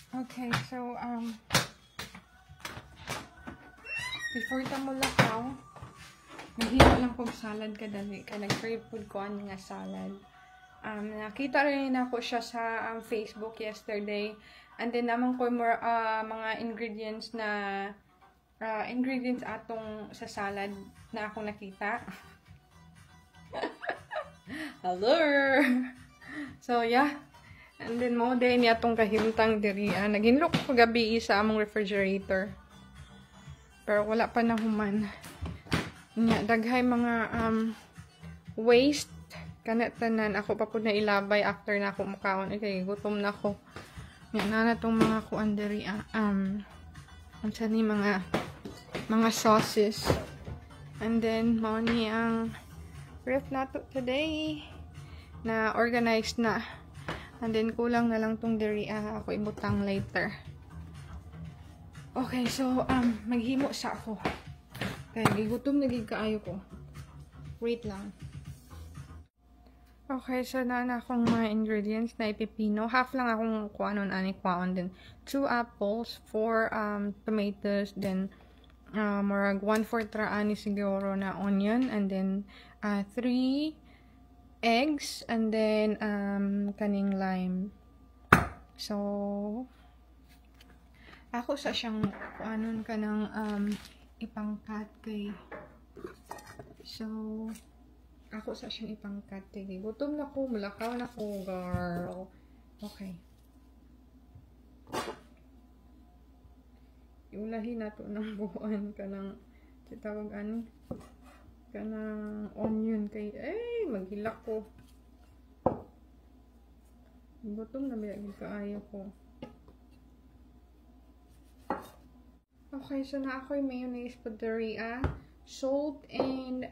Okay, so, before ita mo lakaw, naghimo lang kong salad kadali. Kaya nag-crave food ko ano nga salad. Nakita rin ako siya sa Facebook yesterday. And then, naman ko more, mga ingredients na, ingredients atong sa salad na ako nakita. Hello! So, yeah. And then, mo din niya itong kahimtang diri. Nag-inlook ko gabi sa among refrigerator. Pero wala pa na human. Daghay mga waste. Kanatanan. Ako pa po na ilabay after na ako makaon. Okay, gutom na ako. Yan na itong mga kuan diri. Ang sani mga sauces. And then, mo ni ang ref nato today. Na organized na. And then, kulang na lang tong diri. Ako ibutang later. Okay, so, maghimo sa ako. Kaya, gigutom na kaayo ko. Wait lang. Okay, so na akong mga ingredients na ipipino. Half lang akong kuanon, kwaon din. 2 apples, 4 tomatoes, then, murag 1/4 raani siguro na onion, and then, 3 eggs, and then kaning lime. So ako sa siyang anon kanang ipangkat kay, so ako sa siyang ipangkat kay gutom na ko, mulakaw na ko, girl. Okay, iulahin nato ng buuan kanang tawag ani kanang onion kay maghilak ko. Gutom na biyag kaayo ko. Okay, so na ako yung mayonnaise paderia, salt, and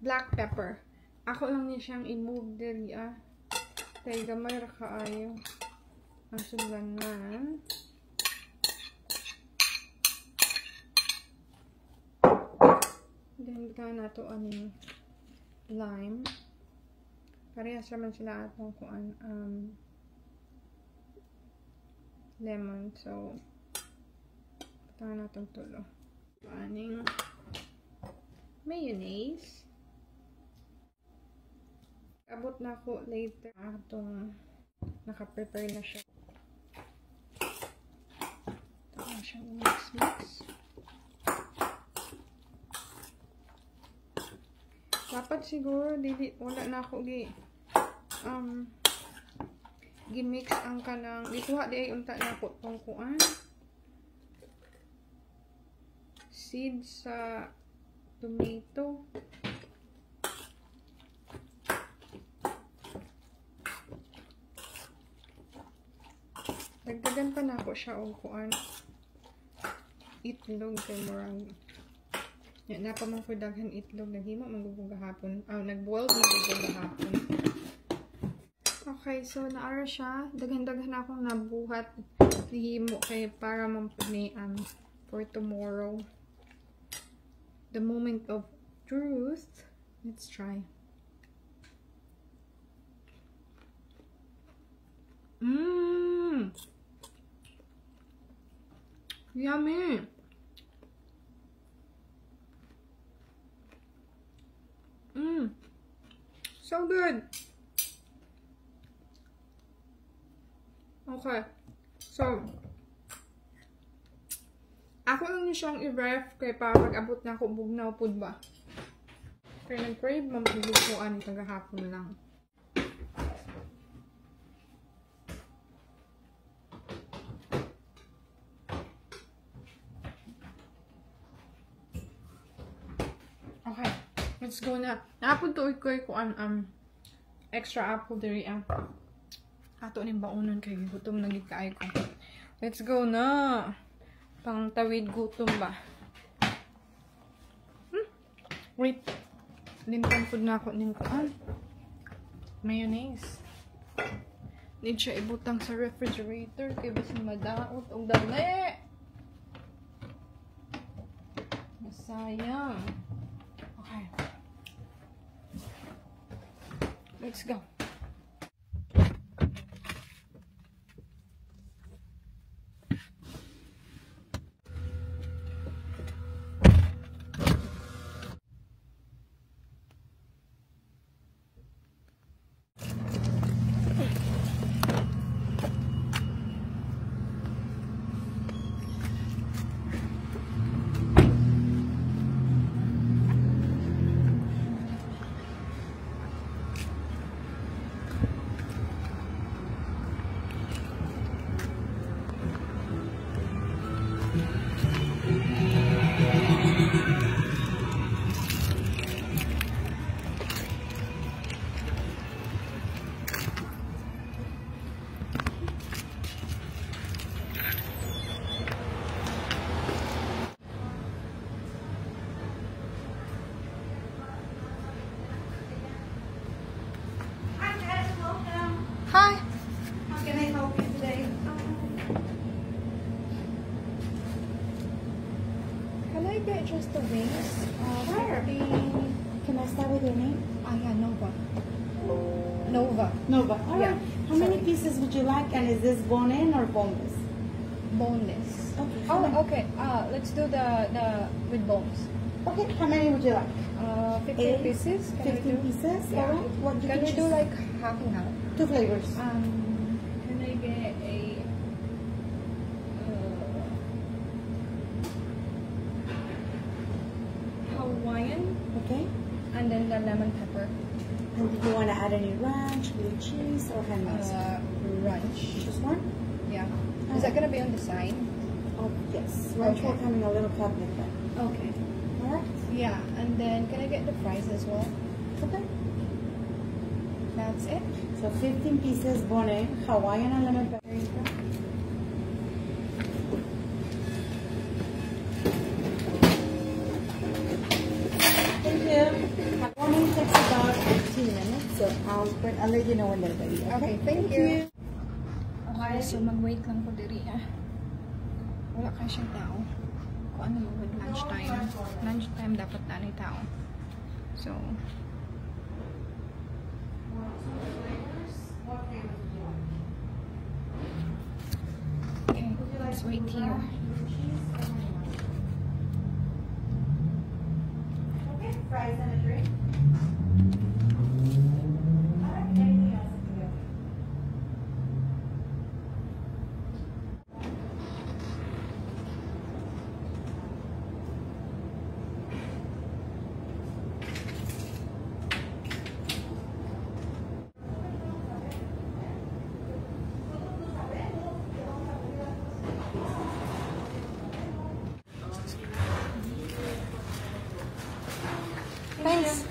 black pepper. Ako lang niya siyang i-move diri kay gamay ra kaayo ang sudlanan. Then, ka na to aning lime. Parehas naman sila atong kuan lemon. So, patahan na itong tulo. Aning mayonnaise. Abot na ako later. Itong naka-prepare na siya. Ito na siyang mix. Dapat siguro wala na ako gimix ang kanang dikuha di ay unta na ako tong kuan seed sa tomato. Dagdagan pa na ako siya o kuan itlog kay murang yan, napamang ko daghan itlog. Naghimo, magugong gahapon. Nag-boil, magugong gahapon. Okay, so naara siya. Daghan-daghan akong nabuhat. Nihimo kay para mampunian for tomorrow. The moment of truth. Let's try. Yummy! So good. Okay. So, ako lang siyang i-ref kay para pag-abot na ako bugnaw pud ba. Kaya nag-crave mampulukuan ito gahapon lang. Okay. Let's go na. Naapod to ko extra apple diri ato ning baunon kay gutom na gid kaay ko. Let's go na. Pang tawid gutom ba. Wait. Limpan pud na ako ning kuan. Mayonnaise. Need siya ibutang sa refrigerator kay bisan madaot og dali. Masayang. Okay. Let's go. get just the wings? Sure. 50. Can I start with your name? Yeah, Nova. Nova. Nova. All Yeah. right. How many pieces would you like? And is this bone-in or boneless? Boneless. Okay. Oh, okay. Let's do the with bones. Okay. How many would you like? 15 pieces. Can 15 we do? pieces. Yeah. All right. What you Can we do choose? like half and half? 2 flavors. Can I get a Hawaiian Okay. and then the lemon pepper? And do you want to add any ranch, blue cheese, or hand mustard? Ranch. Just one? Yeah. Is that gonna be on the side? Oh, yes. Ranch will Okay. come in a little cup like that. Okay. All right. Yeah, and then can I get the fries as well? Okay. That's it. So 15 pieces bone-in, Hawaiian and lemon pepper. There you go. Thank you. Morning takes about 15 minutes, so I'll let you know when they're ready. Okay, thank you. Okay, so mag-wait lang ko diri Wala ka siyang tao. Kung ano mo with lunchtime. Lunchtime dapat na ni tao. So, okay, let's wait here. Okay, fries and a drink. Anything else I can get? Thanks.